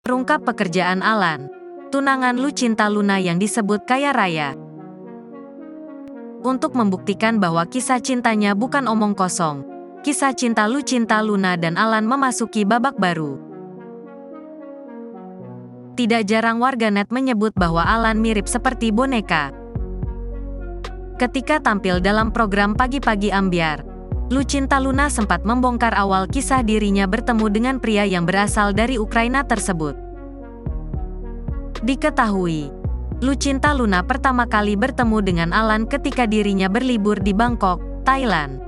Terungkap pekerjaan Alan, tunangan Lucinta Luna yang disebut kaya raya. Untuk membuktikan bahwa kisah cintanya bukan omong kosong, kisah cinta Lucinta Luna dan Alan memasuki babak baru. Tidak jarang warganet menyebut bahwa Alan mirip seperti boneka. Ketika tampil dalam program Pagi-Pagi Ambyar, Lucinta Luna sempat membongkar awal kisah dirinya bertemu dengan pria yang berasal dari Ukraina tersebut. Diketahui, Lucinta Luna pertama kali bertemu dengan Alan ketika dirinya berlibur di Bangkok, Thailand.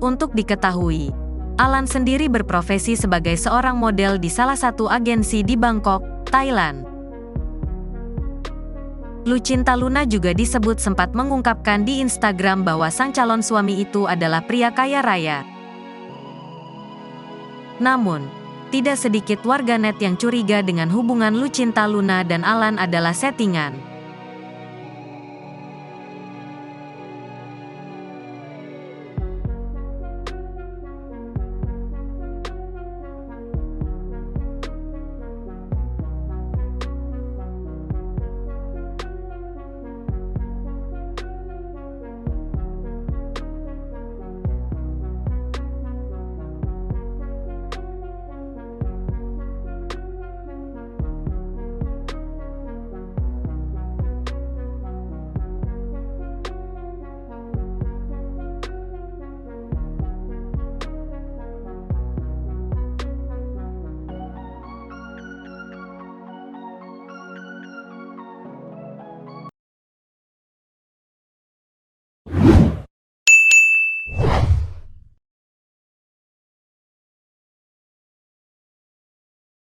Untuk diketahui, Alan sendiri berprofesi sebagai seorang model di salah satu agensi di Bangkok, Thailand. Lucinta Luna juga disebut sempat mengungkapkan di Instagram bahwa sang calon suami itu adalah pria kaya raya. Namun, tidak sedikit warganet yang curiga dengan hubungan Lucinta Luna dan Alan adalah settingan.